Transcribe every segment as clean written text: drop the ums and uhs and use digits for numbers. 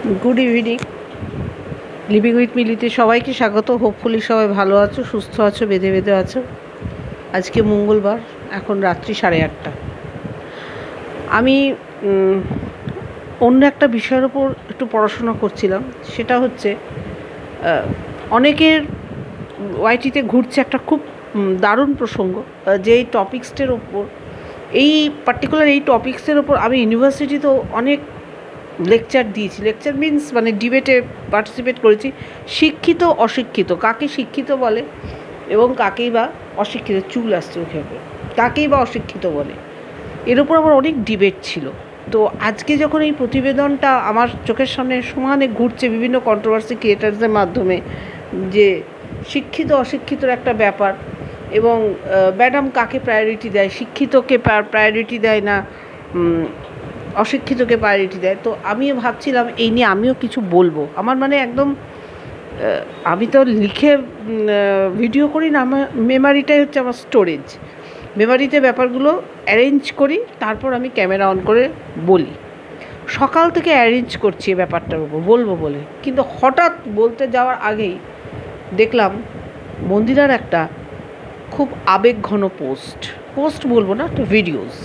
Good evening. Living with মিলিতে সবাইকে স্বাগত। Hopefully সবাই ভালো আছো, সুস্থ আছো, বেঁধে বেঁধে আছো। আজকে মঙ্গলবার, এখন রাত্রি 8:30। আমি অন্য একটা বিষয়ের ওপর একটু পড়াশোনা করছিলাম। সেটা হচ্ছে অনেকের ওয়াইটিতে ঘুরছে একটা খুব দারুণ প্রসঙ্গ, যেই টপিক্সটার ওপর এই টপিক্সের ওপর আমি ইউনিভার্সিটিতেও অনেক লেকচার দিয়েছি। লেকচার মিন্স মানে ডিবেটে পার্টিসিপেট করেছি। শিক্ষিত অশিক্ষিত, কাকে শিক্ষিত বলে এবং কাকেই বা অশিক্ষিত, চুল আসছে ওকে, কাকেই বা অশিক্ষিত বলে, এর উপর আমার অনেক ডিবেট ছিল। তো আজকে যখন এই প্রতিবেদনটা আমার চোখের সামনে সমানে ঘুরছে বিভিন্ন কন্ট্রোভার্সি ক্রিয়েটার্সদের মাধ্যমে, যে শিক্ষিত অশিক্ষিতর একটা ব্যাপার এবং ম্যাডাম কাকে প্রায়োরিটি দেয়, শিক্ষিতকে প্রায়োরিটি দেয় না অশিক্ষিতকে প্রায়োরিটি দেয়, তো আমিও ভাবছিলাম এই নিয়ে আমিও কিছু বলবো। আমার মানে একদম আমি তো লিখে ভিডিও করি না, আমার মেমারিটাই হচ্ছে আমার স্টোরেজ। মেমারিতে ব্যাপারগুলো অ্যারেঞ্জ করি, তারপর আমি ক্যামেরা অন করে বলি। সকাল থেকে অ্যারেঞ্জ করছি এই ব্যাপারটার উপর বলবো বলে, কিন্তু হঠাৎ বলতে যাওয়ার আগেই দেখলাম মন্দিরার একটা খুব আবেগঘন পোস্ট বলবো না, একটা ভিডিওস।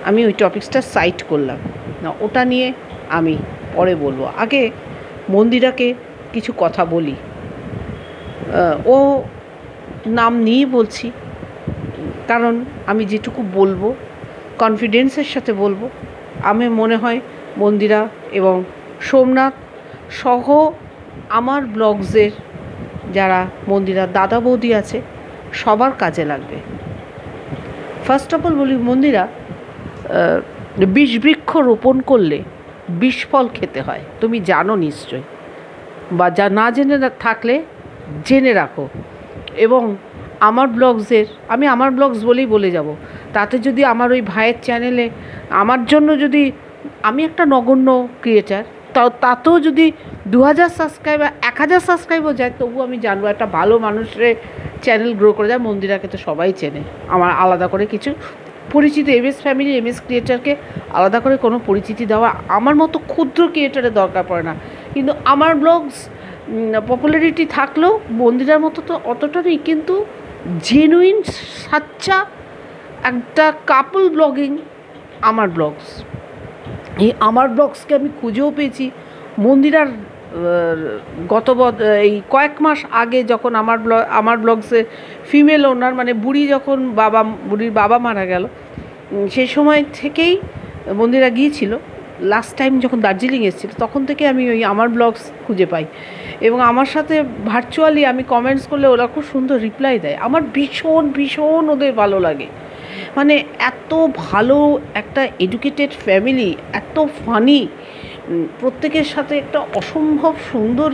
আমি ওই টপিক্সটা সাইট করলাম না, ওটা নিয়ে আমি পরে বলবো। আগে মন্দিরাকে কিছু কথা বলি। ও নাম নিয়েই বলছি, কারণ আমি যেটুকু বলবো কনফিডেন্সের সাথে বলবো। আমি মনে হয় মন্দিরা এবং সোমনাথ সহ আমার ব্লগসের যারা মন্দিরার দাদা বৌদি আছে সবার কাজে লাগবে। ফার্স্ট অফ অল বলি, মন্দিরা বিষবৃক্ষ রোপণ করলে বিষফল খেতে হয়, তুমি জানো নিশ্চয়, বা যা না জেনে থাকলে জেনে রাখো। এবং আমার ব্লগসের, আমি আমার ব্লগস বলেই বলে যাব, তাতে যদি আমার ওই ভাইয়ের চ্যানেলে আমার জন্য যদি, আমি একটা নগণ্য ক্রিয়েটার, তাতেও যদি 2000 সাবস্ক্রাইবার 1000 সাবস্ক্রাইবও যায়, তবু আমি জানবো একটা ভালো মানুষের চ্যানেল গ্রো করে যায়। মন্দিরাকে তো সবাই চেনে, আমার আলাদা করে কিছু পরিচিতি, এমএস ফ্যামিলি এমএস ক্রিয়েটারকে আলাদা করে কোনো পরিচিতি দেওয়া আমার মতো ক্ষুদ্র ক্রিয়েটারের দরকার পড়ে না। কিন্তু আমার ব্লগস পপুলারিটি থাকলেও মন্দিরার মতো তো অতটা নেই, কিন্তু জেনুইন সাচ্চা একটা কাপল ব্লগিং আমার ব্লগস। এই আমার ব্লগসকে আমি খুঁজেও পেয়েছি মন্দিরার এই কয়েক মাস আগে, যখন আমার ব্লগসে ফিমেল ওনার মানে বুড়ির বাবা মারা গেল, সেই সময় থেকেই মন্দিরা গিয়েছিল। লাস্ট টাইম যখন দার্জিলিং এসেছিল, তখন থেকে আমি ওই আমার ব্লগস খুঁজে পাই এবং আমার সাথে ভার্চুয়ালি আমি কমেন্টস করলে ওরা খুব সুন্দর রিপ্লাই দেয়। আমার ভীষণ ভীষণ ওদের ভালো লাগে। মানে এত ভালো একটা এডুকেটেড ফ্যামিলি, এত ফানি, প্রত্যেকের সাথে একটা অসম্ভব সুন্দর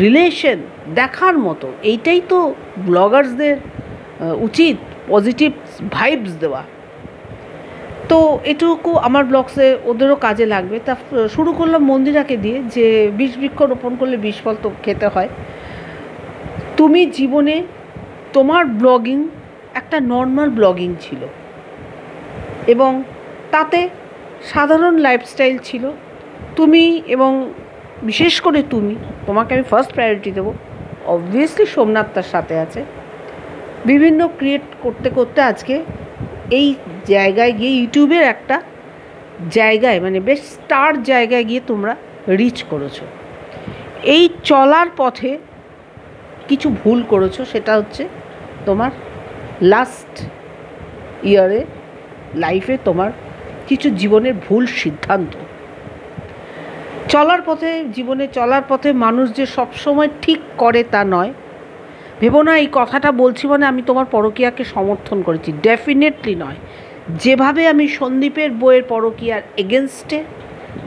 রিলেশন দেখার মতো। এইটাই তো ব্লগার্সদের উচিত, পজিটিভ ভাইবস দেওয়া। তো এটুকু আমার ব্লগসে ওদেরও কাজে লাগবে। তা শুরু করলাম মন্দিরাকে দিয়ে, যে বিষবৃক্ষ রোপণ করলে বিষফল তো খেতে হয়। তুমি জীবনে তোমার ব্লগিং একটা নর্মাল ব্লগিং ছিল এবং তাতে সাধারণ লাইফস্টাইল ছিল। তুমি এবং বিশেষ করে তোমাকে আমি ফার্স্ট প্রায়োরিটি দেবো। অবভিয়াসলি সোমনাথ তার সাথে আছে। বিভিন্ন ক্রিয়েট করতে করতে আজকে এই জায়গায় গিয়ে, ইউটিউবের একটা জায়গায়, মানে বেশ স্টার জায়গায় গিয়ে তোমরা রিচ করেছো। এই চলার পথে কিছু ভুল করেছো, সেটা হচ্ছে তোমার লাস্ট ইয়ারে লাইফে তোমার কিছু জীবনের ভুল সিদ্ধান্ত। জীবনে চলার পথে মানুষ যে সবসময় ঠিক করে তা নয়। ভেবো না এই কথাটা বলছি মানে আমি তোমার পরকীয়াকে সমর্থন করেছি, ডেফিনেটলি নয়। যেভাবে আমি সন্দীপের বইয়ের পরকীয়ার এগেনস্টে,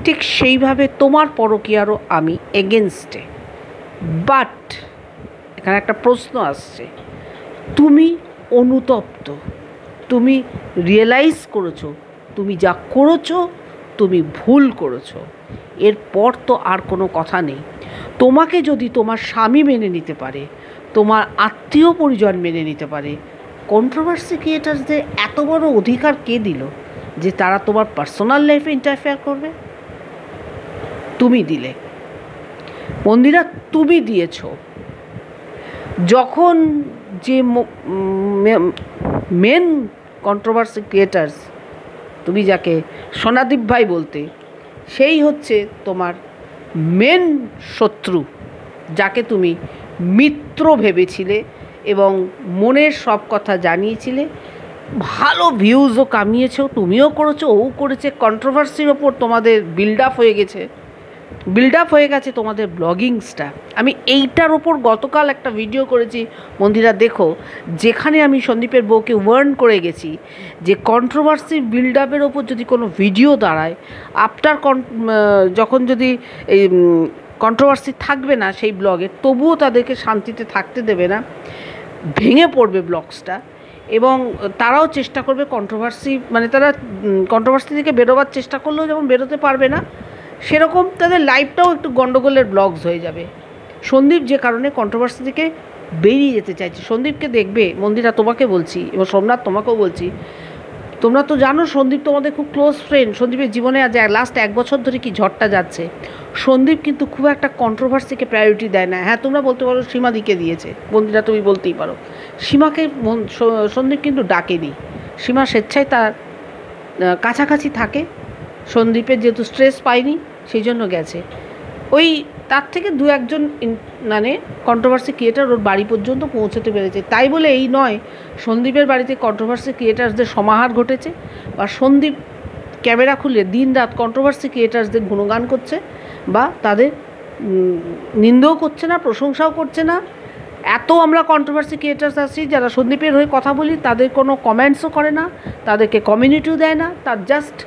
ঠিক সেইভাবে তোমার পরকীয়ারও আমি এগেনস্টে। বাট এখানে একটা প্রশ্ন আসছে, তুমি অনুতপ্ত, তুমি রিয়েলাইজ করেছো তুমি যা করেছো তুমি ভুল করেছো, এরপর তো আর কোনো কথা নেই। তোমাকে যদি তোমার স্বামী মেনে নিতে পারে, তোমার আত্মীয় পরিজন মেনে নিতে পারে, কন্ট্রোভার্সি ক্রিয়েটার্সদের এত বড় অধিকার কে দিল যে তারা তোমার পার্সোনাল লাইফে ইন্টারফেয়ার করবে? তুমি দিলে, মন্দিরা তুমি দিয়েছ। যখন যে মেন কন্ট্রোভার্সি ক্রিয়েটার্স, তুমি যাকে সোনাদীপ ভাই বলতে, সেই হচ্ছে তোমার মেন শত্রু, যাকে তুমি মিত্র ভেবেছিলে এবং মনের সব কথা জানিয়েছিলে। ভালো ভিউজও কামিয়েছো, তুমিও করেছো, ও করেছে। কন্ট্রোভার্সির ওপর তোমাদের বিল্ড আপ হয়ে গেছে তোমাদের ব্লগিংসটা। আমি এইটার ওপর গতকাল একটা ভিডিও করেছি, বন্ধুরা দেখো, যেখানে আমি সন্দীপের বউকে ওয়ার্ন করে গেছি যে কন্ট্রোভার্সি বিল্ড আপের ওপর যদি কোনো ভিডিও দাঁড়ায়, যখন যদি এই কন্ট্রোভার্সি থাকবে না সেই ব্লগে, তবুও তাদেরকে শান্তিতে থাকতে দেবে না, ভেঙে পড়বে ব্লগসটা। এবং তারাও চেষ্টা করবে কন্ট্রোভার্সি, মানে তারা কন্ট্রোভার্সি থেকে বেরোবার চেষ্টা করলেও যেমন বেরোতে পারবে না, সেরকম তাদের লাইফটাও একটু গন্ডগোলের ব্লগস হয়ে যাবে। সন্দীপ যে কারণে কন্ট্রোভার্সি থেকে বেরিয়ে যেতে চাইছে, সন্দীপকে দেখবে, মন্দিরা তোমাকে বলছি এবং সোমনাথ তোমাকেও বলছি, তোমরা তো জানো সন্দীপ তোমাদের খুব ক্লোজ ফ্রেন্ড। সন্দীপের জীবনে আজ লাস্ট 1 বছর ধরে কি ঝড়টা যাচ্ছে। সন্দীপ কিন্তু খুব একটা কন্ট্রোভার্সিকে প্রায়োরিটি দেয় না। হ্যাঁ, তোমরা বলতে পারো সীমাদিকে দিয়েছে, বন্ধুরা তুমি বলতেই পারো। সীমাকে সন্দীপ কিন্তু ডাকেনি, সীমা স্বেচ্ছায় তার কাছাকাছি থাকে। সন্দীপের যেহেতু স্ট্রেস পায়নি সেই জন্য গেছে। ওই তার থেকে 2-1 মানে কন্ট্রোভার্সি ক্রিয়েটার ওর বাড়ি পর্যন্ত পৌঁছতে পেরেছে। তাই বলে এই নয় সন্দীপের বাড়িতে কন্ট্রোভার্সি ক্রিয়েটার্সদের সমাহার ঘটেছে, বা সন্দীপ ক্যামেরা খুলে দিনরাত কন্ট্রোভার্সি ক্রিয়েটার্সদের গুণগান করছে বা তাদের নিন্দাও করছে না, প্রশংসাও করছে না। এত আমরা কন্ট্রোভার্সি ক্রিয়েটার্স আছি যারা সন্দীপের হয়ে কথা বলি, তাদের কোনো কমেন্টসও করে না, তাদেরকে কমিউনিটিও দেয় না। তার জাস্ট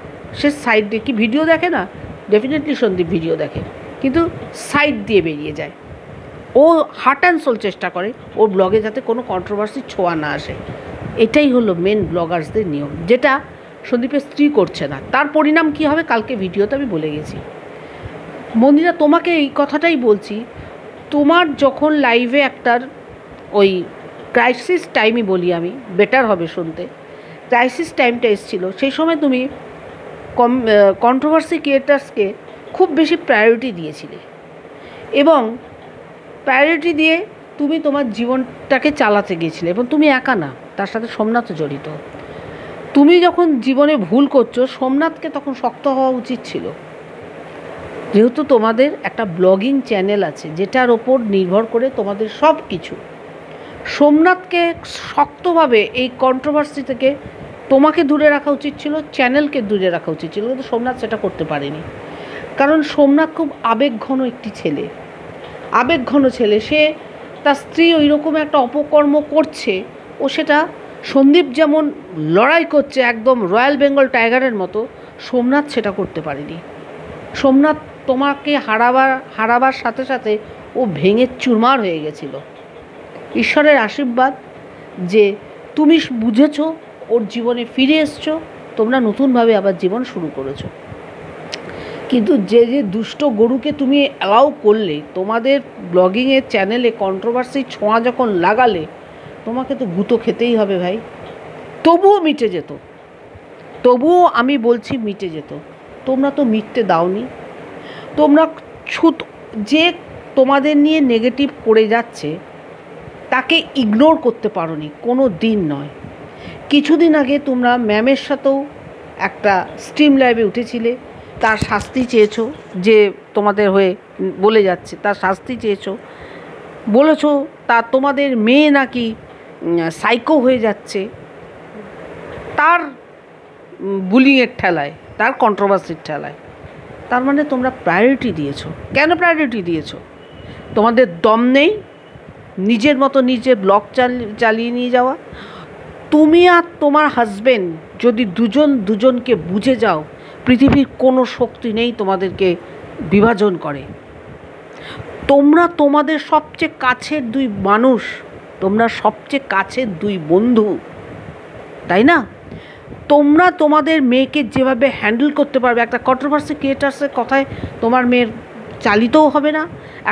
সে সাইড দিয়ে, কি ভিডিও দেখে না, ডেফিনেটলি সন্দীপ ভিডিও দেখে, কিন্তু সাইড দিয়ে বেরিয়ে যায়। ও হার্ট অ্যান্ড সোল চেষ্টা করে ওর ব্লগে যাতে কোনো কন্ট্রোভার্সি ছোঁয়া না আসে। এটাই হলো মেন ব্লগার্সদের নিয়ম, যেটা সন্দীপের স্ত্রী করছে না। তার পরিণাম কী হবে কালকে ভিডিওতে আমি বলে গেছি। মন্দিরা তোমাকে এই কথাটাই বলছি, তোমার যখন লাইভে একটার ওই ক্রাইসিস টাইমই বলি আমি, বেটার হবে শুনতে, ক্রাইসিস টাইমটা এসেছিলো, সেই সময় তুমি কন্ট্রোভার্সি ক্রিয়েটার্সকে খুব বেশি প্রায়োরিটি দিয়েছিলে এবং প্রায়োরিটি দিয়ে তুমি তোমার জীবনটাকে চালাতে গিয়েছিলে। এবং তুমি একা না, তার সাথে সোমনাথও জড়িত। তুমি যখন জীবনে ভুল করছো, সোমনাথকে তখন শক্ত হওয়া উচিত ছিল, যেহেতু তোমাদের একটা ব্লগিং চ্যানেল আছে যেটার ওপর নির্ভর করে তোমাদের সব কিছু। সোমনাথকে শক্তভাবে এই কন্ট্রোভার্সি থেকে তোমাকে দূরে রাখা উচিত ছিল, চ্যানেলকে দূরে রাখা উচিত ছিল, কিন্তু সোমনাথ সেটা করতে পারেনি। কারণ সোমনাথ খুব আবেগঘন একটি ছেলে, আবেগঘন ছেলে। সে তার স্ত্রী ওই রকম একটা অপকর্ম করছে, ও সেটা সন্দীপ যেমন লড়াই করছে একদম রয়্যাল বেঙ্গল টাইগারের মতো, সোমনাথ সেটা করতে পারেনি। সোমনাথ তোমাকে হারাবার সাথে সাথে ও ভেঙে চুরমার হয়ে গেছিল। ঈশ্বরের আশীর্বাদ যে তুমি বুঝেছো, ওর জীবনে ফিরে এসছো, তোমরা নতুনভাবে আবার জীবন শুরু করেছো। কিন্তু যে দুষ্ট গরুকে তুমি অ্যালাউ করলে, তোমাদের ব্লগিংয়ের চ্যানেলে কন্ট্রোভার্সি ছোঁয়া যখন লাগালে, তোমাকে তো গুঁতো খেতেই হবে ভাই। তবুও মিটে যেত, তবুও আমি বলছি মিটে যেত। তোমরা তো মিটতে দাওনি। তোমরা যে তোমাদের নিয়ে নেগেটিভ করে যাচ্ছে তাকে ইগনোর করতে পারোনি, কোনো দিন নয়। কিছুদিন আগে তোমরা ম্যামের সাথেও একটা স্ট্রিম লাইভে উঠেছিলে, তার শাস্তি চেয়েছো, যে তোমাদের হয়ে বলে যাচ্ছে তার শাস্তি চেয়েছো, বলেছো তা তোমাদের মেয়ে নাকি সাইকো হয়ে যাচ্ছে তার বুলিংয়ের ঠেলায়, তার কন্ট্রোভার্সির ঠেলায়। তার মানে তোমরা প্রায়োরিটি দিয়েছো। কেন প্রায়োরিটি দিয়েছো? তোমাদের দম নেই নিজের মতো নিজে ব্লগ চালিয়ে নিয়ে যাওয়া। তুমি আর তোমার হাজবেন্ড যদি দুজনকে বুঝে যাও, পৃথিবীর কোনো শক্তি নেই তোমাদেরকে বিভাজন করে। তোমরা তোমাদের সবচেয়ে কাছের 2 মানুষ, তোমরা সবচেয়ে কাছের 2 বন্ধু, তাই না? তোমরা তোমাদের মেয়েকে যেভাবে হ্যান্ডেল করতে পারবে, একটা কন্ট্রোভার্সি ক্রিয়েটার্সের কথায় তোমার মেয়ের চালিতও হবে না,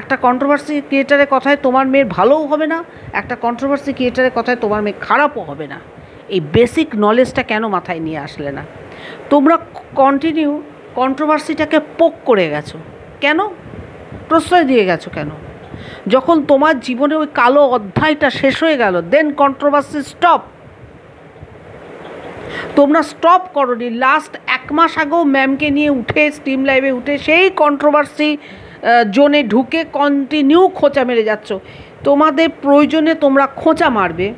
একটা কন্ট্রোভার্সি ক্রিয়েটারের কথায় তোমার মেয়ের ভালোও হবে না, একটা কন্ট্রোভার্সি ক্রিয়েটারের কথায় তোমার মেয়ে খারাপও হবে না। এই বেসিক নলেজটা কেন মাথায় নিয়ে আসলে না? তোমরা কন্টিনিউ কন্ট্রোভার্সিটাকে পোক করে গেছো। কেন প্রশ্রয় দিয়ে গেছো কেন? যখন তোমার জীবনে ওই কালো অধ্যায়টা শেষ হয়ে গেল, দেন কন্ট্রোভার্সি স্টপ। তোমরা স্টপ করোনি। লাস্ট 1 মাস আগেও ম্যামকে নিয়ে উঠে স্ট্রিম লাইভে উঠে সেই কন্ট্রোভার্সি জোনে ঢুকে কন্টিনিউ খোঁচা মেরে যাচ্ছ। তোমাদের প্রয়োজনে তোমরা খোঁচা মারবে,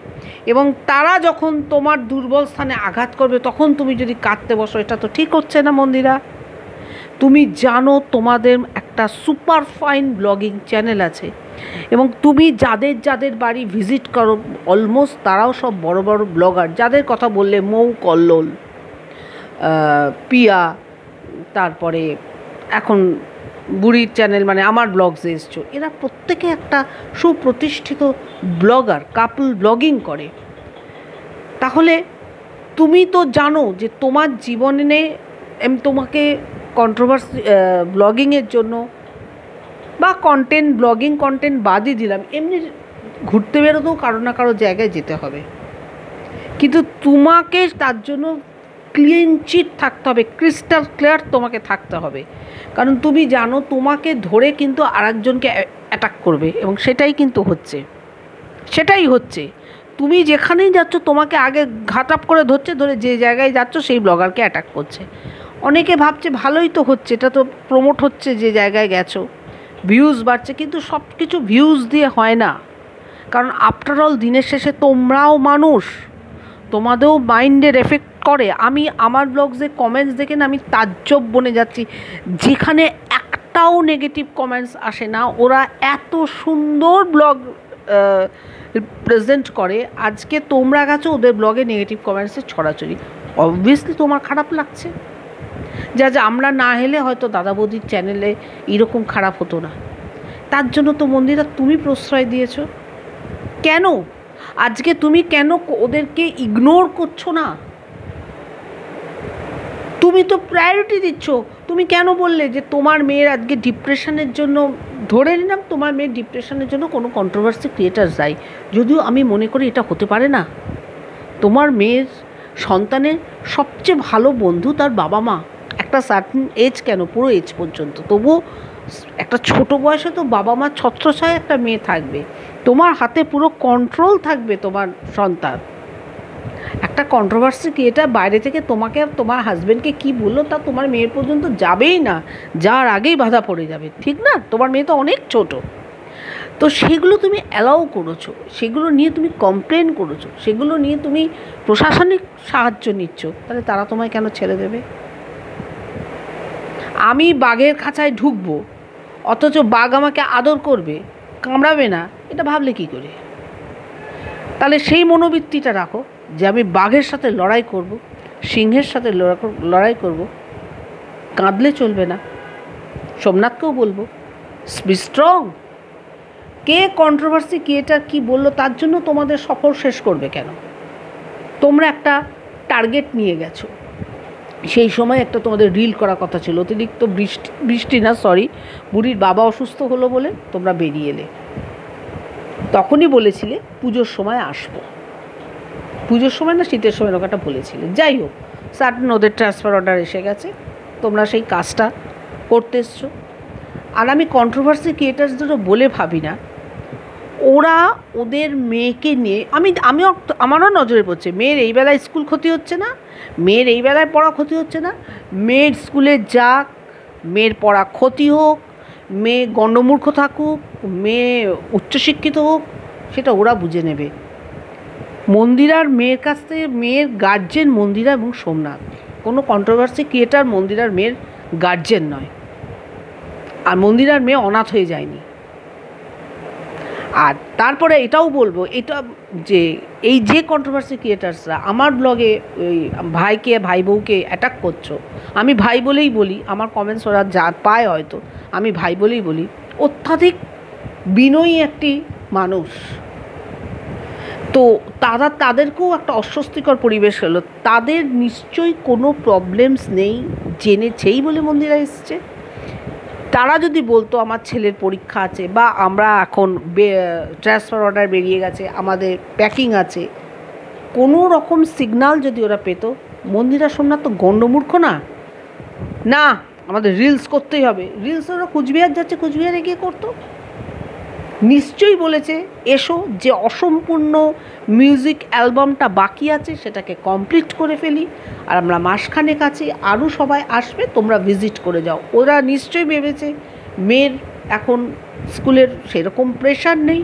এবং তারা যখন তোমার দুর্বল স্থানে আঘাত করবে তখন তুমি যদি কাঁদতে বসো, এটা তো ঠিক হচ্ছে না মন্দিরা। তুমি জানো তোমাদের একটা সুপার ফাইন ব্লগিং চ্যানেল আছে, এবং তুমি যাদের যাদের বাড়ি ভিজিট করো অলমোস্ট তারাও সব বড় বড় ব্লগার। যাদের কথা বললে মৌ কল্লোল, পিয়া, তারপরে এখন বুড়ির চ্যানেল মানে আমার ব্লগসে এসছো, এরা প্রত্যেকে একটা সুপ্রতিষ্ঠিত ব্লগার, কাপল ব্লগিং করে। তাহলে তুমি তো জানো যে তোমার জীবনে তোমাকে কন্ট্রোভার্সি ব্লগিংয়ের জন্য বা ব্লগিং কন্টেন্ট বাদই দিলাম, এমনি ঘুরতে বেরোতেও কারো না কারো জায়গায় যেতে হবে, কিন্তু তোমাকে তার জন্য ক্লিন চিট থাকতে হবে, ক্রিস্টাল ক্লিয়ার তোমাকে থাকতে হবে। কারণ তুমি জানো তোমাকে ধরে কিন্তু আরেকজনকে অ্যাটাক করবে, এবং সেটাই কিন্তু হচ্ছে, সেটাই হচ্ছে। তুমি যেখানেই যাচ্ছ তোমাকে আগে ঘাটাপ করে ধরছে, ধরে যে জায়গায় যাচ্ছ সেই ব্লগারকে অ্যাটাক করছে। অনেকে ভাবছে ভালোই তো হচ্ছে, এটা তো প্রমোট হচ্ছে, যে জায়গায় গেছো ভিউজ বাড়ছে, কিন্তু সব কিছু ভিউজ দিয়ে হয় না। কারণ আফটার অল দিনের শেষে তোমরাও মানুষ, তোমাদেরও মাইন্ডের এফেক্ট করে। আমি আমার ব্লগসে কমেন্টস দেখে না আমি তাজ্জব বনে যাচ্ছি, যেখানে একটাও নেগেটিভ কমেন্টস আসে না। ওরা এত সুন্দর ব্লগ প্রেজেন্ট করে, আজকে তোমরা গেছো ওদের ব্লগে নেগেটিভ কমেন্টসের ছড়াছড়ি, অবভিয়াসলি তোমার খারাপ লাগছে। যা আমরা না হেলে হয়তো দাদা বৌদির চ্যানেলে এরকম খারাপ হতো না। তার জন্য তো মন্দিরা তুমি প্রশ্রয় দিয়েছো। কেন আজকে তুমি কেন ওদেরকে ইগনোর করছো না? তুমি তো প্রায়োরিটি দিচ্ছ। তুমি কেন বললে যে তোমার মেয়ের আজকে ডিপ্রেশনের জন্য, ধরে নিলাম তোমার মেয়ের ডিপ্রেশনের জন্য কোনো কন্ট্রোভার্সি ক্রিয়েটার যায়, যদিও আমি মনে করি এটা হতে পারে না। তোমার মেয়ের সন্তানের সবচেয়ে ভালো বন্ধু তার বাবা মা, একটা সার্টেন এজ, কেন পুরো এজ পর্যন্ত, তবুও একটা ছোট বয়সে তো বাবা মা ছত্রছায়ায় একটা মেয়ে থাকবে, তোমার হাতে পুরো কন্ট্রোল থাকবে তোমার সন্তান। একটা কন্ট্রোভার্সি ক্রিয়েটার বাইরে থেকে তোমাকে তোমার হাজব্যান্ডকে কি বললো তা তোমার মেয়ের পর্যন্ত যাবেই না, যার আগেই বাধা পড়ে যাবে, ঠিক না? তোমার মেয়ে তো অনেক ছোট, তো সেগুলো তুমি অ্যালাউ করেছো, সেগুলো নিয়ে তুমি কমপ্লেন করেছো, সেগুলো নিয়ে তুমি প্রশাসনিক সাহায্য নিচ্ছ, তাহলে তারা তোমায় কেন ছেড়ে দেবে? আমি বাঘের খাঁচায় ঢুকবো অথচ বাঘ আমাকে আদর করবে, কামড়াবে না, এটা ভাবলে কি করে? তাহলে সেই মনোবৃত্তিটা রাখো যে আমি বাঘের সাথে লড়াই করব, সিংহের সাথে লড়াই করব। কাঁদলে চলবে না। সোমনাথকেও বলবো be strong. K controversy creator কি বললো তার জন্য তোমাদের সফর শেষ করবে কেন? তোমরা একটা টার্গেট নিয়ে গেছো, সেই সময় একটা তোমাদের রিল করা কথা ছিল, অতিরিক্ত বুড়ির বাবা অসুস্থ হলো বলে তোমরা বেরিয়ে এলে। তখনই বলেছিলে পুজোর সময় আসবো, পুজোর সময় না শীতের সময় ওটা বলেছিলে। যাই হোক, সার্টেন ওদের ট্রান্সফার অর্ডার এসে গেছে, তোমরা সেই কাজটা করতে এসছো। আর আমি কন্ট্রোভার্সি ক্রিয়েটার্সদেরও বলে ভাবি না, ওরা ওদের মেয়েকে নিয়ে, আমারও নজরে পড়ছে, মেয়ের এই বেলায় স্কুল ক্ষতি হচ্ছে না, মেয়ের এই বেলায় পড়া ক্ষতি হচ্ছে না, মেয়ের স্কুলে যাক, মেয়ের পড়া ক্ষতি হোক, মেয়ে গণ্ডমূর্খ থাকুক, মেয়ে উচ্চশিক্ষিত হোক, সেটা ওরা বুঝে নেবে। মন্দিরার মেয়ের কাছ থেকে, মেয়ের গার্জেন মন্দিরা এবং সোমনাথ, কোনো কন্ট্রোভার্সি ক্রিয়েটার মন্দিরার মেয়ের গার্জেন নয়, আর মন্দিরার মেয়ে অনাথ হয়ে যায়নি। আর তারপরে এটাও বলবো, এটা যে এই যে কন্ট্রোভার্সি ক্রিয়েটার্সরা আমার ব্লগে ওই ভাই বউকে অ্যাটাক করছো, আমি ভাই বলেই বলি, আমার কমেন্টস ওরা যা পায় হয়তো আমি ভাই বলেই বলি, অত্যাধিক বিনয়ী একটি মানুষ, তো তাদেরকেও একটা অস্বস্তিকর পরিবেশ হলো। তাদের নিশ্চয়ই কোনো প্রবলেমস নেই, জেনেছেই বলে মন্দিরা এসছে। তারা যদি বলতো আমার ছেলের পরীক্ষা আছে, বা আমরা এখন ট্রান্সফার অর্ডার বেরিয়ে গেছে, আমাদের প্যাকিং আছে, কোনো রকম সিগনাল যদি ওরা পেতো, মন্দিরা সোমনাথ তো গণ্ডমূর্খ না, আমাদের রিলস করতেই হবে, রিলস ওরা কুচবিহার যাচ্ছে, কুচবিহারে গিয়ে করতো। নিশ্চয়ই বলেছে এসো, যে অসম্পূর্ণ মিউজিক অ্যালবামটা বাকি আছে সেটাকে কমপ্লিট করে ফেলি, আর আমরা মাসখানেক আছি, আরও সবাই আসবে, তোমরা ভিজিট করে যাও। ওরা নিশ্চয়ই ভেবেছে মেয়ের এখন স্কুলের সেরকম প্রেশার নেই,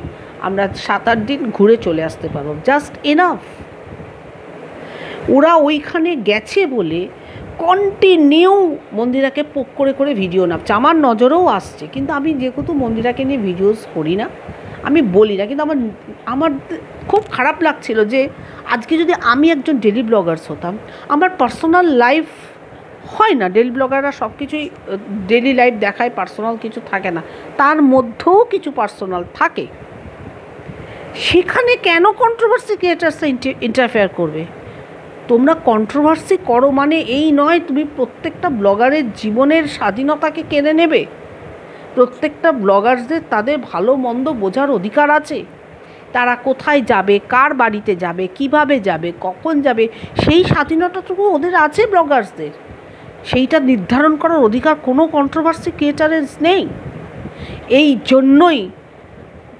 আমরা 7-8 দিন ঘুরে চলে আসতে পারবো, জাস্ট এনাফ। ওরা ওইখানে গেছে বলে কন্টিনিউ মন্দিরাকে পোক করে করে ভিডিও নামছে, আমার নজরেও আসছে, কিন্তু আমি যেহেতু মন্দিরাকে নিয়ে ভিডিওস করি না, আমি বলি না, কিন্তু আমার খুব খারাপ লাগছিল যে আজকে যদি আমি একজন ডেলি ব্লগার্স হতাম, আমার পার্সোনাল লাইফ হয় না, ডেলি ব্লগাররা সব কিছুই ডেলি লাইফ দেখায়, পার্সোনাল কিছু থাকে না, তার মধ্যেও কিছু পার্সোনাল থাকে, সেখানে কেন কন্ট্রোভার্সি ক্রিয়েটার্সরা ইন্টারফেয়ার করবে? তোমরা কন্ট্রোভার্সি করো মানে এই নয় তুমি প্রত্যেকটা ব্লগারের জীবনের স্বাধীনতাকে কেড়ে নেবে। প্রত্যেকটা ব্লগার্সদের তাদের ভালো মন্দ বোঝার অধিকার আছে, তারা কোথায় যাবে, কার বাড়িতে যাবে, কিভাবে যাবে, কখন যাবে, সেই স্বাধীনতাটুকু ওদের আছে ব্লগার্সদের, সেইটা নির্ধারণ করার অধিকার কোনো কন্ট্রোভার্সি ক্রিয়েটারের নেই। এই জন্যই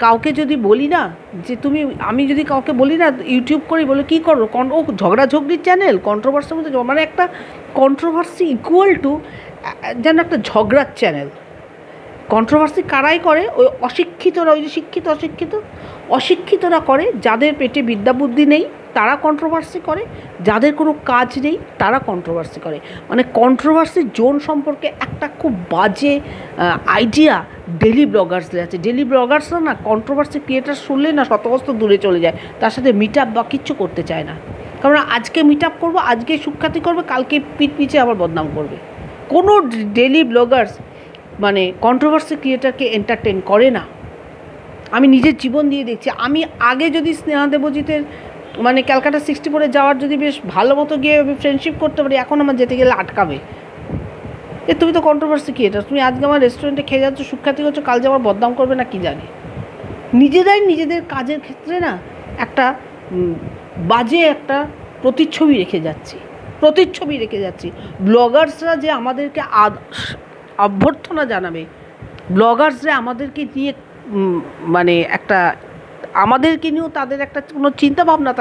কাউকে যদি বলি না যে তুমি, আমি যদি কাউকে বলি না ইউটিউব করি, বলে কী করো, ও ঝগড়াঝগড়ির চ্যানেল, কন্ট্রোভার্সির মধ্যে, মানে একটা কন্ট্রোভার্সি ইকুয়াল টু যেন একটা ঝগড়ার চ্যানেল। কন্ট্রোভার্সি কারাই করে? ওই অশিক্ষিতরা, ওই যে শিক্ষিত অশিক্ষিতরা করে, যাদের পেটে বিদ্যাবুদ্ধি নেই তারা কন্ট্রোভার্সি করে, যাদের কোনো কাজ নেই তারা কন্ট্রোভার্সি করে। মানে কন্ট্রোভার্সি জোন সম্পর্কে একটা খুব বাজে আইডিয়া ডেলি ব্লগার্সদের আছে। ডেলি ব্লগার্সরা না কন্ট্রোভার্সি ক্রিয়েটার শুনলে না শতবস্ত দূরে চলে যায়, তার সাথে মিট আপ বা কিচ্ছু করতে চায় না, কারণ আজকে মিট আপ করবো, আজকে সুখ্যাতি করবে, কালকে পিঠ পিছে আবার বদনাম করবে। কোনো ডেলি ব্লগার্স মানে কন্ট্রোভার্সি ক্রিয়েটারকে এন্টারটেন করে না। আমি নিজের জীবন দিয়ে দেখছি। আমি আগে যদি স্নেহা দেবজিতের মানে ক্যালকাটা 64 যাওয়ার যদি বেশ ভালো মতো গিয়ে ফ্রেন্ডশিপ করতে পারি, এখন আমার যেতে গেলে আটকাবে, তুমি তো কন্ট্রোভার্সি ক্রিয়েটার, তুমি আজকে আমার রেস্টুরেন্টে খেয়ে যাচ্ছ, সুখ্যাতি করছো, কাল যে আমার বদনাম করবে না কি জানি। নিজেরাই নিজেদের কাজের ক্ষেত্রে না একটা বাজে একটা প্রতিচ্ছবি রেখে যাচ্ছি। ব্লগার্সরা যে আমাদেরকে অভ্যর্থনা জানাবে, ব্লগার্সরা আমাদেরকে নিয়ে মানে একটা আমাদেরকে নিয়েও তাদের একটা কোনো চিন্তাভাবনা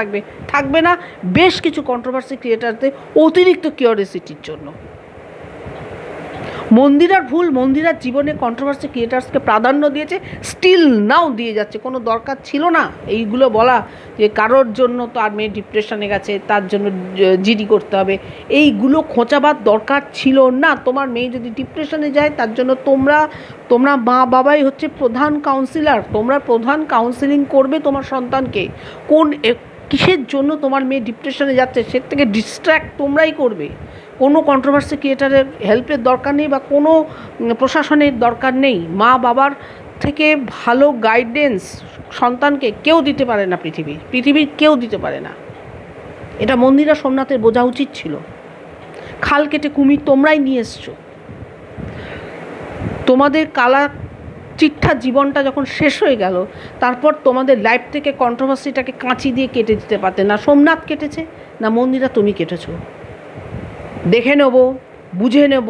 থাকবে না বেশ কিছু কন্ট্রোভার্সি ক্রিয়েটারদের অতিরিক্ত কিউরিওসিটির জন্য। মন্দিরার ভুল, মন্দিরার জীবনে কন্ট্রোভার্সি ক্রিয়েটার্সকে প্রাধান্য দিয়েছে, স্টিল নাও দিয়ে যাচ্ছে। কোনো দরকার ছিল না এইগুলো বলা যে কারোর জন্য তার মেয়ে ডিপ্রেশনে গেছে, তার জন্য জিডি করতে হবে, এইগুলো খোঁচাবার দরকার ছিল না। তোমার মেয়ে যদি ডিপ্রেশনে যায় তার জন্য তোমরা মা বাবাই হচ্ছে প্রধান কাউন্সিলর, তোমরা প্রধান কাউন্সিলিং করবে তোমার সন্তানকে, কিসের জন্য তোমার মেয়ে ডিপ্রেশনে যাচ্ছে সে থেকে ডিস্ট্র্যাক্ট তোমরাই করবে। কোনো কন্ট্রোভার্সি ক্রিয়েটারের হেল্পের দরকার নেই বা কোনো প্রশাসনের দরকার নেই। মা বাবার থেকে ভালো গাইডেন্স সন্তানকে কেউ দিতে পারে না, পৃথিবীর কেউ দিতে পারে না। এটা মন্দিরা সোমনাথের বোঝা উচিত ছিল। খাল কেটে কুমির তোমরাই নিয়ে এসছো। তোমাদের কালা চিঠা জীবনটা যখন শেষ হয়ে গেল, তারপর তোমাদের লাইফ থেকে কন্ট্রোভার্সিটাকে কাঁচি দিয়ে কেটে দিতে পারতে। না সোমনাথ কেটেছে, না মন্দিরা তুমি কেটেছো। দেখে নেব, বুঝে নেব,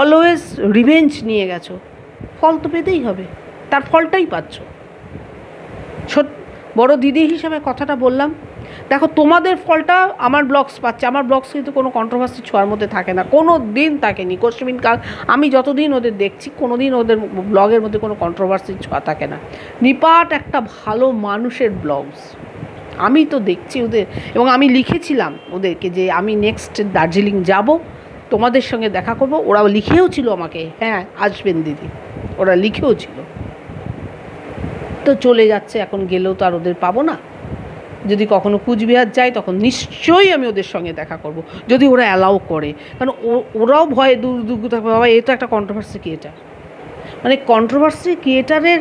অলওয়েজ রিভেঞ্জ নিয়ে গেছো, ফল তো পেতেই হবে, তার ফলটাই পাচ্ছ। বড় দিদি হিসাবে কথাটা বললাম, দেখো তোমাদের ফলটা আমার ব্লগস পাচ্ছে। আমার ব্লগস কিন্তু কোনো কন্ট্রোভার্সি ছোঁয়ার মধ্যে থাকে না, কোনো দিন থাকেনি। কোশ্চেন কাল আমি যতদিন ওদের দেখছি, কোনো দিন ওদের ব্লগের মধ্যে কোনো কন্ট্রোভার্সি ছোঁয়া থাকে না। নিপাট একটা ভালো মানুষের ব্লগস আমি তো দেখছি ওদের। এবং আমি লিখেছিলাম ওদেরকে যে আমি নেক্সট দার্জিলিং যাব, তোমাদের সঙ্গে দেখা করব। ওরা লিখেও ছিল আমাকে, হ্যাঁ আসবেন দিদি, ওরা লিখেও ছিল। তো চলে যাচ্ছে, এখন গেলেও তো আর ওদের পাবো না। যদি কখনো কুচবিহার যাই তখন নিশ্চয়ই আমি ওদের সঙ্গে দেখা করব, যদি ওরা অ্যালাউ করে। কারণ ওরাও ভয়ে দূর থাকবে, বাবা এ তো একটা কন্ট্রোভার্সি ক্রিয়েটার। মানে কন্ট্রোভার্সি ক্রিয়েটারের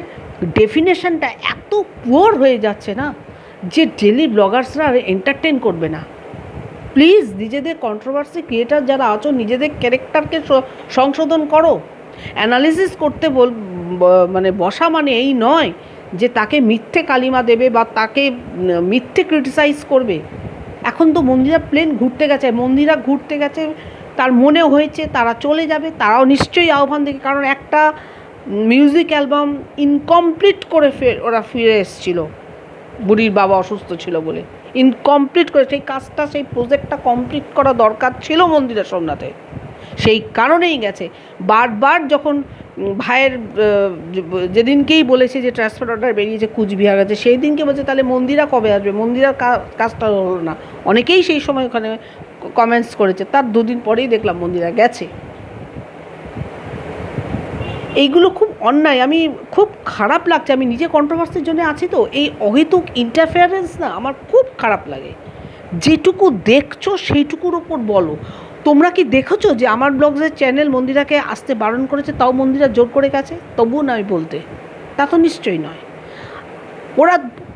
ডেফিনেশনটা এত পুয়ার হয়ে যাচ্ছে না যে ডেলি ব্লগার্সরা এন্টারটেন করবে না। প্লিজ নিজেদের কন্ট্রোভার্সি ক্রিয়েটার যারা আছো, নিজেদের ক্যারেক্টারকে সংশোধন করো। অ্যানালিসিস করতে মানে বসা মানে এই নয় যে তাকে মিথ্যে কালিমা দেবে বা তাকে মিথ্যে ক্রিটিসাইজ করবে। এখন তো মন্দিরা প্লেন ঘুরতে গেছে, তার মনে হয়েছে তারা চলে যাবে, তারাও নিশ্চয়ই আহ্বান দেখে, কারণ একটা মিউজিক অ্যালবাম ইনকমপ্লিট করে ওরা ফিরে এসেছিল, বুড়ির বাবা অসুস্থ ছিল বলে ইনকমপ্লিট করে। সেই কাজটা, সেই প্রজেক্টটা কমপ্লিট করা দরকার ছিল মন্দিরা সোমনাথে, সেই কারণেই গেছে। বারবার যখন ভাইয়ের যেদিনকেই বলেছে যে ট্রান্সফার অর্ডার বেরিয়েছে কুচবিহার গেছে, সেই দিনকে বলছে তাহলে মন্দিরা কবে আসবে, মন্দিরার কাজটা হলো না। অনেকেই সেই সময় ওখানে কমেন্টস করেছে, তার দুদিন পরেই দেখলাম মন্দিরা গেছে। এইগুলো খুব অন্যায়, আমি খুব খারাপ লাগছে। আমি নিজে কন্ট্রোভার্সির জন্য আছি তো, এই অহেতুক ইন্টারফেয়ারেন্স না আমার খুব খারাপ লাগে। যেটুকু দেখছো সেইটুকুর ওপর বলো। তোমরা কি দেখেছো যে আমার ব্লগসের চ্যানেল মন্দিরাকে আসতে বারণ করেছে, তাও মন্দিরা জোর করে গেছে? তবুও নয় বলতে, তা তো নিশ্চয়ই নয়।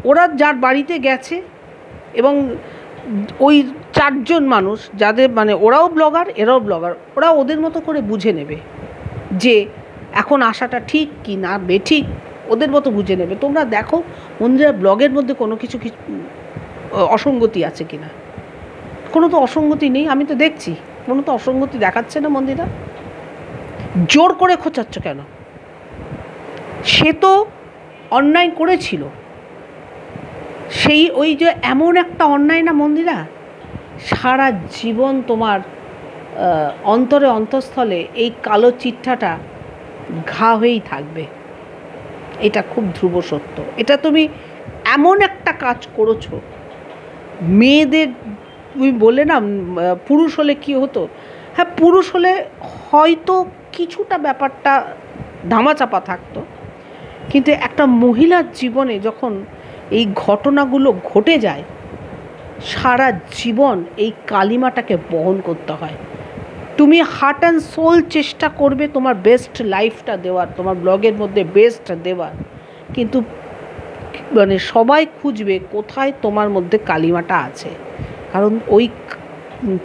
ওরা যার বাড়িতে গেছে এবং ওই 4 জন মানুষ যাদের মানে ওরাও ব্লগার এরাও ব্লগার, ওরা ওদের মতো করে বুঝে নেবে যে এখন আসাটা ঠিক কি না বেঠিক, ওদের মতো বুঝে নেবে। তোমরা দেখো মন্দিরার ব্লগের মধ্যে কোনো কিছু অসঙ্গতি আছে কি না। কোনো তো অসঙ্গতি নেই, আমি তো দেখছি কোনো তো অসঙ্গতি দেখাচ্ছে না। মন্দিরা জোর করে খোঁচাচ্ছ কেন? সে তো অন্যায় করেছিল, সেই ওই যে এমন একটা অন্যায় না মন্দিরা, সারা জীবন তোমার অন্তরে অন্তঃস্থলে এই কালো চিঠ্ঠাটা ঘা হয়েই থাকবে। এটা খুব ধ্রুব সত্য। এটা তুমি এমন একটা কাজ করেছো, মেয়েদের তুমি বললে না পুরুষ হলে কি হতো, হ্যাঁ পুরুষ হলে হয়তো কিছুটা ব্যাপারটা ধামাচাপা থাকতো, কিন্তু একটা মহিলার জীবনে যখন এই ঘটনাগুলো ঘটে যায়, সারা জীবন এই কালিমাটাকে বহন করতে হয়। তুমি হার্ট অ্যান্ড সোল চেষ্টা করবে তোমার বেস্ট লাইফটা দেওয়ার, তোমার ব্লগের মধ্যে বেস্ট দেওয়ার, কিন্তু মানে সবাই খুঁজবে কোথায় তোমার মধ্যে কালিমাটা আছে। কারণ ওই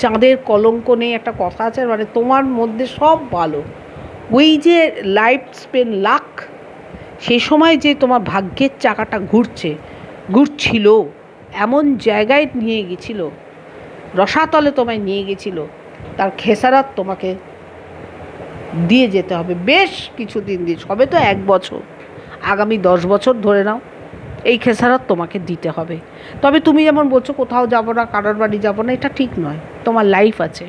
চাঁদের কলঙ্ক নেই একটা কথা আছে, মানে তোমার মধ্যে সব ভালো। ওই যে লাইফ স্পেন লাক, সেই সময় যে তোমার ভাগ্যের চাকাটা ঘুরছিল, এমন জায়গায় নিয়ে গেছিল, রসাতলে তোমায় নিয়ে গেছিল, তার খেসারত তোমাকে দিয়ে যেতে হবে বেশ কিছুদিন দিয়ে। সবে তো 1 বছর, আগামী 10 বছর ধরে নাও, এই খেসারত তোমাকে দিতে হবে। তবে তুমি যেমন বলছো কোথাও যাবো না, কারোর বাড়ি যাবো না, এটা ঠিক নয়। তোমার লাইফ আছে,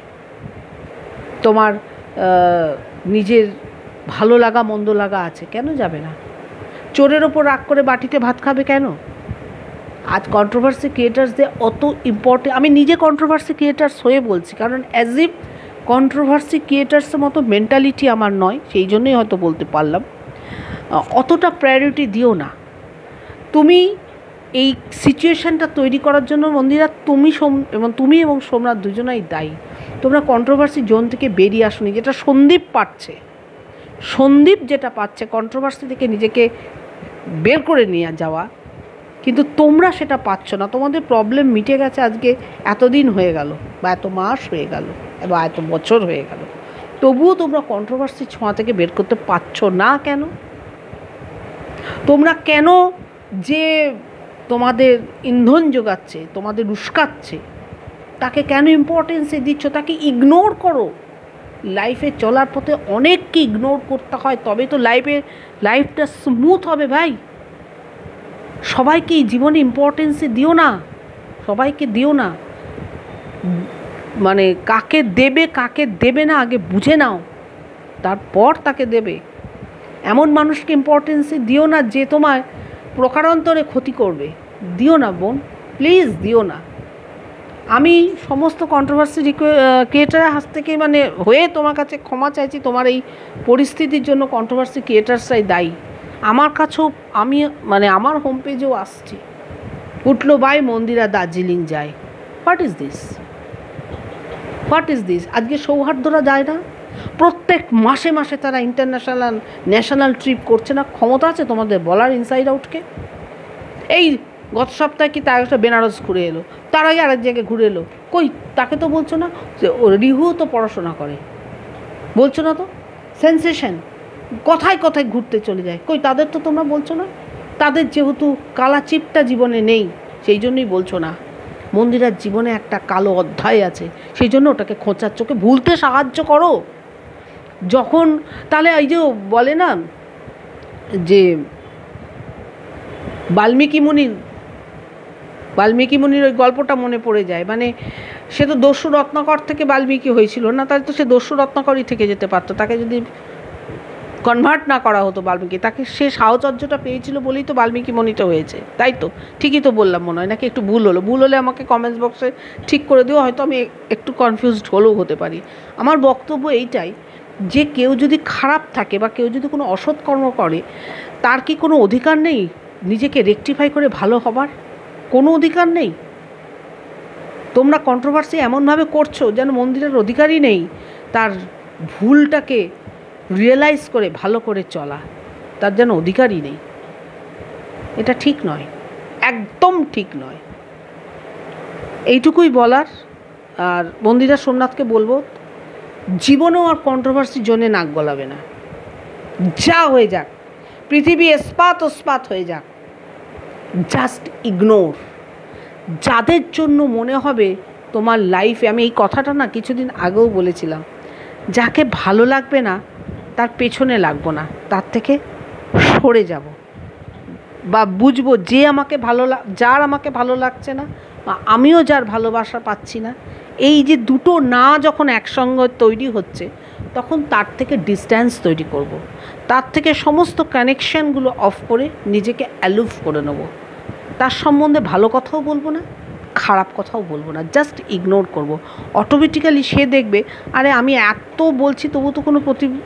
তোমার নিজের ভালো লাগা মন্দ লাগা আছে, কেন যাবে না? চোরের ওপর রাগ করে বাটিতে ভাত খাবে কেন? আজ কন্ট্রোভার্সি ক্রিয়েটার্সদের অত ইম্পর্টেন্ট, আমি নিজে কন্ট্রোভার্সি ক্রিয়েটার্স হয়ে বলছি, কারণ অ্যাজ ইফ কন্ট্রোভার্সি ক্রিয়েটার্সের মতো মেন্টালিটি আমার নয়, সেই জন্যই হয়তো বলতে পারলাম। অতটা প্রায়োরিটি দিও না। তুমি এই সিচুয়েশানটা তৈরি করার জন্য মন্দিরা তুমি এবং সোমনাথ দুজনেই দায়ী। তোমরা কন্ট্রোভার্সি জোন থেকে বেরিয়ে আসোনি, যেটা সন্দীপ যেটা পাচ্ছে কন্ট্রোভার্সি থেকে নিজেকে বের করে নিয়ে যাওয়া, কিন্তু তোমরা সেটা পাচ্ছ না। তোমাদের প্রবলেম মিটে গেছে আজকে এতদিন হয়ে গেল, বা এত মাস হয়ে গেল, বা এত বছর হয়ে গেল, তবুও তোমরা কন্ট্রোভার্সি ছোঁয়া থেকে বের করতে পারছো না কেন? তোমরা কেন যে তোমাদের ইন্ধন যোগাচ্ছে, তোমাদের উস্কাচ্ছে, তাকে কেন ইম্পর্টেন্স দিচ্ছ? তাকে ইগনোর করো। লাইফে চলার পথে অনেককে ইগনোর করতে হয়, তবে তো লাইফটা স্মুথ হবে ভাই। সবাইকে জীবনে ইম্পর্টেন্সে দিও না, সবাইকে দিও না। মানে কাকে দেবে না আগে বুঝে নাও, তারপর তাকে দেবে। এমন মানুষকে ইম্পর্টেন্সে দিও না যে তোমার প্রকারান্তরে ক্ষতি করবে। দিও না বোন, প্লিজ দিও না। আমি সমস্ত কন্ট্রোভার্সি ক্রিয়েটারের হাত থেকে হয়ে তোমার কাছে ক্ষমা চাইছি। তোমার এই পরিস্থিতির জন্য কন্ট্রোভার্সি ক্রিয়েটার্সরাই দায়ী। আমার কাছেও আমার হোম পেজেও আসছে, উঠলো ভাই মন্দিরা দার্জিলিং যায়। What is this? আজকে সৌহার্দ্যরা যায় না? প্রত্যেক মাসে মাসে তারা ইন্টারন্যাশনাল ন্যাশনাল ট্রিপ করছে না? ক্ষমতা আছে তোমাদের বলার ইনসাইড আউটকে? এই গত সপ্তাহে কি তার একটা বেনারস ঘুরে এলো, তার আগে আরেক জায়গায় ঘুরে এলো, কই তাকে তো বলছো না? রিহুও তো পড়াশোনা করে, বলছো না তো? সেন্সেশন কথায় ঘুরতে চলে যায়, কই তাদের তো তোমরা বলছো না? তাদের যেহেতু কালা চিপটা জীবনে নেই, সেই জন্যই বলছো না। মন্দিরার জীবনে একটা কালো অধ্যায় আছে, সেই জন্য ওটাকে খোঁচার চোখে ভুলতে সাহায্য করো। যখন তাহলে এই যে বলে না যে বাল্মীকি মুনির ওই গল্পটা মনে পড়ে যায়, মানে সে তো দস্যু রত্নাকর থেকে বাল্মীকি হয়েছিল না, তাহলে তো সে দস্যু রত্নাকরই থেকে যেতে পারতো। তাকে যদি কনভার্ট না করা হতো বাল্মীকি, তাকে সে সাহচর্যটা পেয়েছিল বলেই তো বাল্মীকি মুনিটা হয়েছে, তাই তো? ঠিকই তো বললাম মনে হয়, নাকি একটু ভুল হলে আমাকে কমেন্টস বক্সে ঠিক করে দিও, হয়তো আমি একটু কনফিউজড হলেও হতে পারি। আমার বক্তব্য এইটাই যে কেউ যদি খারাপ থাকে বা কেউ যদি কোনো অসৎ কর্ম করে, তার কি কোনো অধিকার নেই নিজেকে রেকটিফাই করে ভালো হবার? কোনো অধিকার নেই। তোমরা কন্ট্রোভার্সি এমনভাবে করছো যেন মন্দিরের অধিকারই নেই তার ভুলটাকে রিয়েলাইজ করে ভালো করে চলা, তার যেন অধিকারই নেই। এটা ঠিক নয়, একদম ঠিক নয়। এইটুকুই বলার। আর মন্দিরা সোমনাথকে বলবো, জীবনেও আর কন্ট্রোভার্সির জন্যে নাক গলাবে না। যা হয়ে যাক, পৃথিবী ইস্পাত হয়ে যাক, জাস্ট ইগনোর। যাদের জন্য মনে হবে তোমার লাইফে, আমি এই কথাটা না কিছুদিন আগেও বলেছিলাম, যাকে ভালো লাগবে না তার পেছনে লাগবো না, তার থেকে সরে যাব, বা বুঝবো যে যার আমাকে ভালো লাগছে না, বা আমিও যার ভালোবাসা পাচ্ছি না, এই যে দুটো না যখন একসঙ্গে তৈরি হচ্ছে, তখন তার থেকে ডিস্ট্যান্স তৈরি করব, তার থেকে সমস্ত কানেকশানগুলো অফ করে নিজেকে অ্যালুফ করে নেব। তার সম্বন্ধে ভালো কথাও বলবো না, খারাপ কথাও বলবো না, জাস্ট ইগনোর করব। অটোমেটিক্যালি সে দেখবে, আরে আমি এত বলছি তবু তো কোনো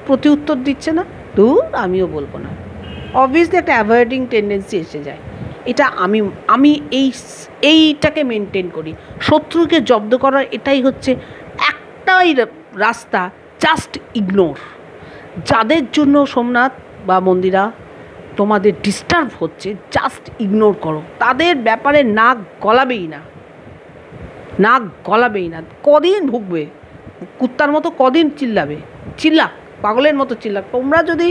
প্রতি উত্তর দিচ্ছে না, আমিও বলবো না। অবভিয়াসলি একটা অ্যাভয়েডিং টেন্ডেন্সি এসে যায়। এটা আমি এইটাকে মেনটেন করি। শত্রুকে জব্দ করার এটাই হচ্ছে একটাই রাস্তা, জাস্ট ইগনোর। যাদের জন্য সোমনাথ বা মন্দিরা তোমাদের ডিস্টার্ব হচ্ছে, জাস্ট ইগনোর করো। তাদের ব্যাপারে নাক গলাবেই না। কদিন ভুগবে কুত্তার মতো, কদিন চিল্লাক পাগলের মতো চিল্লাক। তোমরা যদি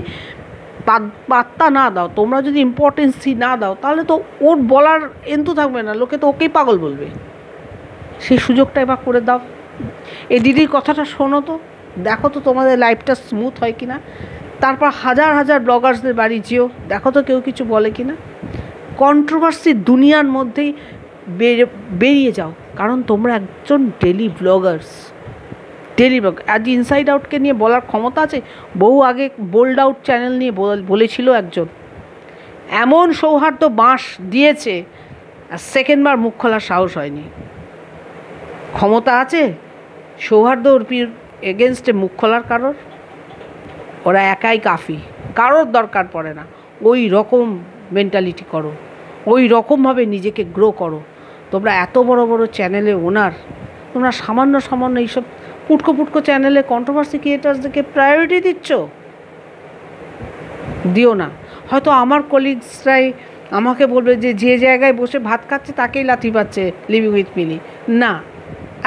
পাত্তা না দাও, তোমরা যদি ইম্পর্টেন্সই না দাও, তাহলে তো ওর বলার এন্তু থাকবে না, লোকে তো ওকেই পাগল বলবে। সেই সুযোগটা এবার করে দাও। এই দিদির কথাটা শোনো তো, দেখো তো তোমাদের লাইফটা স্মুথ হয় কিনা। তারপর হাজার ব্লগার্সদের বাড়ি যেও, দেখো তো কেউ কিছু বলে কিনা। কন্ট্রোভার্সির দুনিয়ার মধ্যেই বেরিয়ে যাও, কারণ তোমরা একজন ডেলি ব্লগার। আজ ইনসাইড আউটকে নিয়ে বলার ক্ষমতা আছে। বহু আগে বোল্ড আউট চ্যানেল নিয়ে বলেছিল একজন, এমন সৌহার্দ্য বাঁশ দিয়েছে আর সেকেন্ডবার মুখ খোলার সাহস হয়নি। ক্ষমতা আছে সৌহার্দ্য অর্পির এগেনস্টে মুখ খোলার কারোর? ওরা একাই কাফি, কারোর দরকার পড়ে না। ওই রকম মেন্টালিটি করো, ওই রকমভাবে নিজেকে গ্রো করো। তোমরা এত বড় চ্যানেলে ওনার, তোমরা সামান্য এইসব পুটকো চ্যানেলে কন্ট্রোভার্সি ক্রিয়েটার্সদেরকে প্রায়োরিটি দিও না। হয়তো আমার কলিগসরাই আমাকে বলবে যে জায়গায় বসে ভাত খাচ্ছে তাকেই লাথি পাচ্ছে লিভিং উইথ মিলি। না,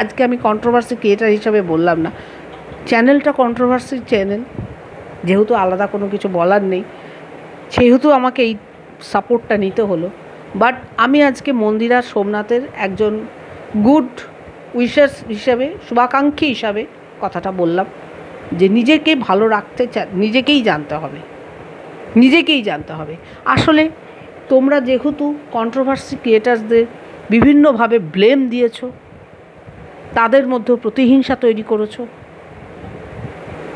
আজকে আমি কন্ট্রোভার্সি ক্রিয়েটার হিসাবে বললাম না, চ্যানেলটা কন্ট্রোভার্সির চ্যানেল, যেহেতু আলাদা কোনো কিছু বলার নেই, সেহেতু আমাকে এই সাপোর্টটা নিতে হলো। বাট আমি আজকে মন্দিরা সোমনাথের একজন গুড উইশার্স হিসাবে, শুভাকাঙ্ক্ষী হিসাবে কথাটা বললাম, যে নিজেকে ভালো রাখতে নিজেকেই জানতে হবে। আসলে তোমরা যেহেতু কন্ট্রোভার্সি ক্রিয়েটার্সদের বিভিন্নভাবে ব্লেম দিয়েছো, তাদের মধ্যেও প্রতিহিংসা তৈরি করেছো।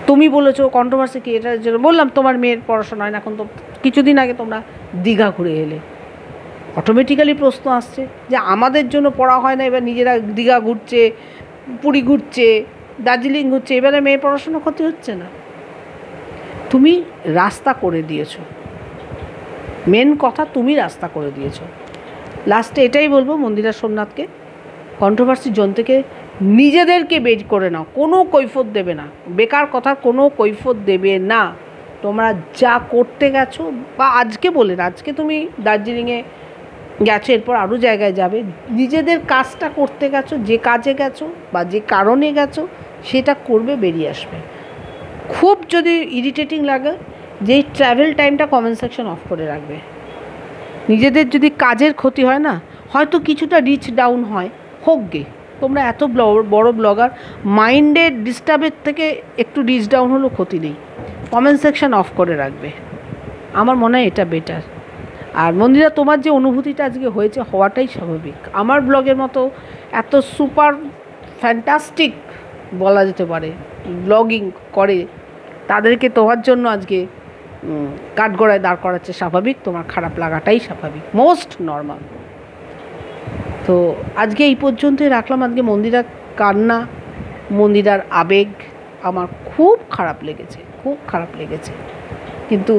তুমি বলেছো কন্ট্রোভার্সি ক্রিয়েটারের জন্য, বললাম তোমার মেয়ের পড়াশোনা হয় না, এখন তো কিছুদিন আগে তোমরা দীঘা ঘুরে এলে, অটোমেটিক্যালি প্রশ্ন আসছে যে আমাদের জন্য পড়া হয় না, এবার নিজেরা দীঘা ঘুরছে, পুরী ঘুরছে, দার্জিলিং ঘুরছে, এবারে মেয়ের পড়াশোনা ক্ষতি হচ্ছে না? তুমি রাস্তা করে দিয়েছো, মেন কথা তুমি রাস্তা করে দিয়েছো। লাস্টে এটাই বলবো মন্দিরা সোমনাথকে, কন্ট্রোভার্সি জোন থেকে নিজেদেরকে বের করে নাও, কোনো কৈফিয়ত দেবে না, বেকার কথার কোনো কৈফিয়ত দেবে না। তোমরা যা করতে গেছো, বা আজকে তুমি দার্জিলিংয়ে গেছো, এরপর আরও জায়গায় যাবে, নিজেদের কাজটা করতে গেছো, যে কাজে গেছো বা যে কারণে গেছো সেটা করবে, বেরিয়ে আসবে। খুব যদি ইরিটেটিং লাগে, যেই ট্রাভেল টাইমটা কমেন্ট সেকশন অফ করে রাখবে। নিজেদের যদি কাজের ক্ষতি হয় না, হয়তো কিছুটা রিচ ডাউন হয়, হোক গে, তোমরা এত বড় ব্লগার, মাইন্ডের ডিস্টার্বের থেকে একটু রিচ ডাউন হলো ক্ষতি নেই, কমেন্ট সেকশন অফ করে রাখবে, আমার মনে হয় এটা বেটার। আর মন্দিরা, তোমার যে অনুভূতিটা আজকে হয়েছে হওয়াটাই স্বাভাবিক। আমার ব্লগের মতো এত সুপার ফ্যান্টাস্টিক বলা যেতে পারে ব্লগিং করে তাদেরকে তোমার জন্য আজকে কাঠগড়ায় দাঁড় করাচ্ছে স্বাভাবিক, তোমার খারাপ লাগাটাই স্বাভাবিক, মোস্ট নর্মাল। তো আজকে এই পর্যন্তই রাখলাম। আজকে মন্দিরার কান্না, মন্দিরার আবেগ আমার খুব খারাপ লেগেছে, খুব খারাপ লেগেছে। কিন্তু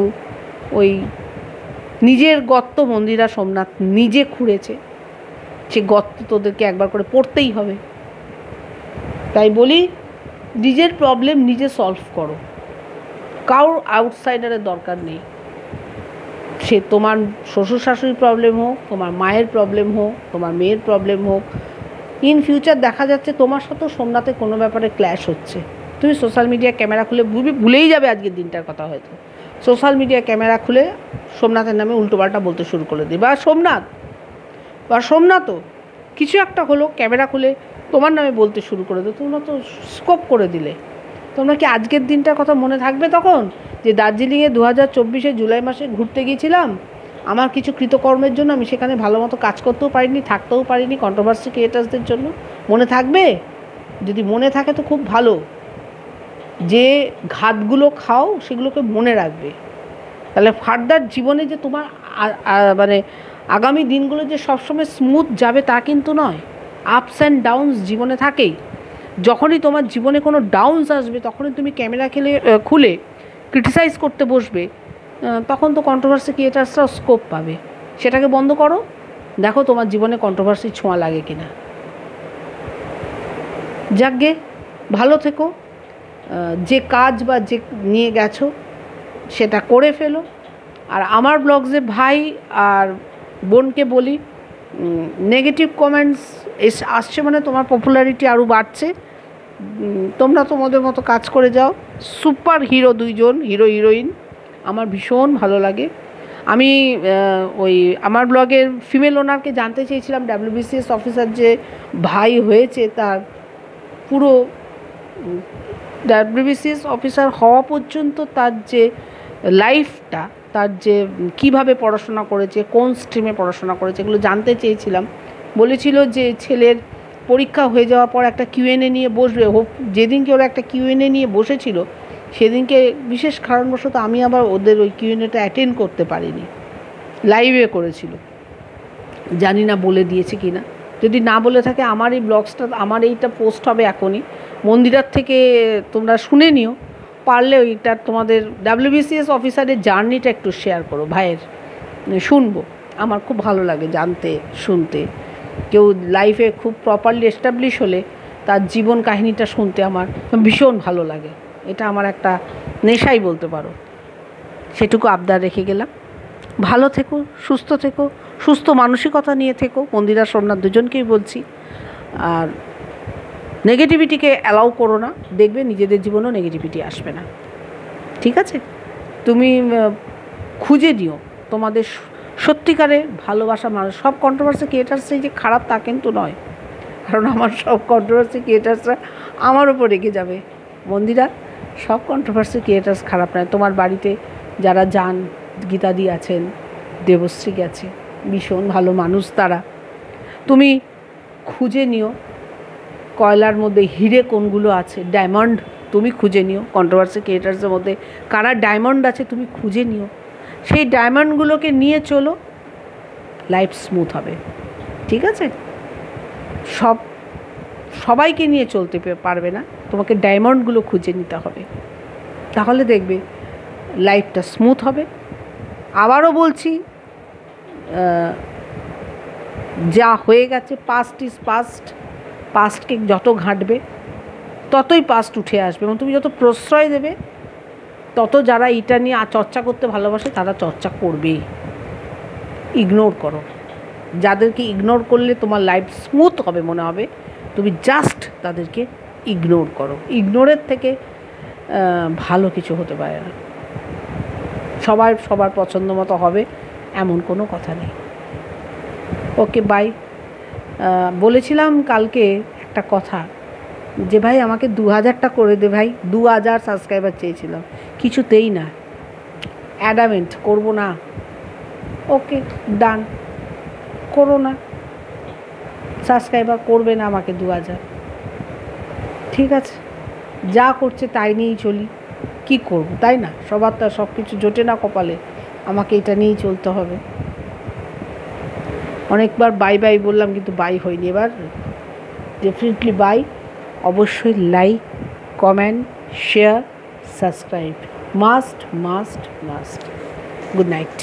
ওই নিজের গর্ত মন্দিরা সোমনাথ নিজে খুঁড়েছে, সে গর্ত তোদেরকে একবার করে পড়তেই হবে। তাই বলি, নিজের প্রবলেম নিজে সলভ করো, কারোর আউটসাইডারের দরকার নেই। সে তোমার শ্বশুর শাশুড়ির প্রবলেম হোক, তোমার মায়ের প্রবলেম হোক, তোমার মেয়ের প্রবলেম হোক, ইন ফিউচার দেখা যাচ্ছে তোমার সাথেও সোমনাথের কোনো ব্যাপারে ক্ল্যাশ হচ্ছে, তুমি সোশ্যাল মিডিয়া ক্যামেরা খুলে ভুলেই যাবে আজকের দিনটার কথা, হয়তো সোশ্যাল মিডিয়া ক্যামেরা খুলে সোমনাথের নামে উল্টোপাল্টা বলতে শুরু করে দেবে। বা সোমনাথও কিছু একটা হলো, ক্যামেরা খুলে তোমার নামে বলতে শুরু করে দেবে, তোমরা তো স্কোপ করে দিলে। তোমরা কি আজকের দিনটার কথা মনে থাকবে তখন, যে দার্জিলিংয়ে 2024 জুলাই মাসে ঘুরতে গিয়েছিলাম, আমার কিছু কৃতকর্মের জন্য আমি সেখানে ভালো মতো কাজ করতেও পারিনি, থাকতেও পারিনি, কন্ট্রোভার্সি ক্রিয়েটার্সদের জন্য? মনে থাকবে? যদি মনে থাকে তো খুব ভালো। যে ঘাতগুলো খাও সেগুলোকে মনে রাখবে, তাহলে ফার্দার জীবনে যে তোমার মানে আগামী দিনগুলো যে সবসময় স্মুথ যাবে তা কিন্তু নয়। আপস অ্যান্ড ডাউনস জীবনে থাকেই। যখনই তোমার জীবনে কোনো ডাউনস আসবে তখনই তুমি ক্যামেরা খুলে ক্রিটিসাইজ করতে বসবে, তখন তো কন্ট্রোভার্সি ক্রিয়েটার্সরাও স্কোপ পাবে। সেটাকে বন্ধ করো, দেখো তোমার জীবনে কন্ট্রোভার্সি ছোঁয়া লাগে কিনা। যাকগে, ভালো থেকো, যে কাজ বা যে নিয়ে গেছো সেটা করে ফেলো। আর আমার ব্লগসে ভাই আর বোনকে বলি, নেগেটিভ কমেন্টস আসছে মানে তোমার পপুলারিটি আরও বাড়ছে, তোমরা তোমাদের মতো কাজ করে যাও। সুপার হিরো দুইজন, হিরো হিরোইন, আমার ভীষণ ভালো লাগে। আমি ওই আমার ব্লগের ফিমেল ওনারকে জানতে চেয়েছিলাম, WBCS অফিসার যে ভাই হয়েছে তার পুরো WBCS অফিসার হওয়া পর্যন্ত তার যে লাইফটা, তার যে কিভাবে পড়াশোনা করেছে, কোন স্ট্রিমে পড়াশোনা করেছে, এগুলো জানতে চেয়েছিলাম। বলেছিল যে ছেলের পরীক্ষা হয়ে যাওয়ার পর একটা কিউএনএ নিয়ে বসবে। যেদিনকে ওরা একটা কিউএনএ নিয়ে বসেছিল সেদিনকে বিশেষ কারণবশত আমি আবার ওদের ওই কিউএনএটা অ্যাটেন্ড করতে পারিনি, লাইভে করেছিল, জানি না বলে দিয়েছে কি না। যদি না বলে থাকে, আমার এই ব্লগসটা, আমার এইটা পোস্ট হবে এখনই, মন্দিরার থেকে তোমরা শুনে নিও, পারলে ওইটা তোমাদের WBCS অফিসারের জার্নিটা একটু শেয়ার করো ভাইয়ের, শুনবো, আমার খুব ভালো লাগে জানতে শুনতে। কেউ লাইফে খুব প্রপারলি এস্টাবলিশ হলে তার জীবন কাহিনীটা শুনতে আমার ভীষণ ভালো লাগে, এটা আমার একটা নেশাই বলতে পারো। সেটুকু আবদার রেখে গেলাম। ভালো থেকো, সুস্থ থেকো, সুস্থ মানসিকতা নিয়ে থেকো, মন্দিরা সোমনাথ দুজনকেই বলছি। আর নেগেটিভিটিকে অ্যালাউ করো না, দেখবে নিজেদের জীবনেও নেগেটিভিটি আসবে না, ঠিক আছে? তুমি খুঁজে দিও তোমাদের সত্যিকারের ভালোবাসা মানুষ। সব কন্ট্রোভার্সি ক্রিয়েটার্সই যে খারাপ তা কিন্তু নয়, কারণ আমার সব কন্ট্রোভার্সি ক্রিয়েটার্সরা আমার ওপর রেগে যাবে। মন্দিরা, সব কন্ট্রোভার্সি ক্রিয়েটার্স খারাপ নয়। তোমার বাড়িতে যারা যান, গীতাদি আছেন, দেবশ্রী আছে, ভীষণ ভালো মানুষ তারা। তুমি খুঁজে নিও কয়লার মধ্যে হিরে কোনগুলো আছে, ডায়মন্ড তুমি খুঁজে নিও। কন্ট্রোভার্সি ক্রিয়েটার্সের মধ্যে কারা ডায়মন্ড আছে তুমি খুঁজে নিও, সেই ডায়মন্ডগুলোকে নিয়ে চলো, লাইফ স্মুথ হবে, ঠিক আছে? সবাইকে নিয়ে চলতে পারবে না, তোমাকে ডায়মন্ডগুলো খুঁজে নিতে হবে, তাহলে দেখবে লাইফটা স্মুথ হবে। আবারও বলছি, যা হয়ে গেছে পাস্ট ইজ পাস্ট, পাস্টকে যত ঘাঁটবে ততই পাস্ট উঠে আসবে, এবং তুমি যত প্রশ্রয় দেবে তত যারা এটা নিয়ে চর্চা করতে ভালোবাসে তারা চর্চা করবেই। ইগনোর করো, যাদেরকে ইগনোর করলে তোমার লাইফ স্মুথ হবে মনে হবে, তুমি জাস্ট তাদেরকে ইগনোর করো। ইগনোরের থেকে ভালো কিছু হতে পারে না। সবার পছন্দ মতো হবে এমন কোনো কথা নেই। ওকে, বাই। বলেছিলাম কালকে একটা কথা যে ভাই আমাকে 2000টা করে দে ভাই, 2000 সাবস্ক্রাইবার চেয়েছিলাম, কিছুতেই না, অ্যাডামেন্ট করব না। ওকে ডান, করো না, সাবস্ক্রাইবার করবে না আমাকে 2000, ঠিক আছে, যা করছে তাই নিয়েই চলি, কি করব, তাই না? সবার তো সব কিছু জোটে না কপালে, আমাকে এটা নিয়েই চলতে হবে। অনেকবার বাই বাই বললাম কিন্তু বাই হয়নি, এবার ডেফিনেটলি বাই। অবশ্যই like, comment, share, subscribe, must must must. Good night.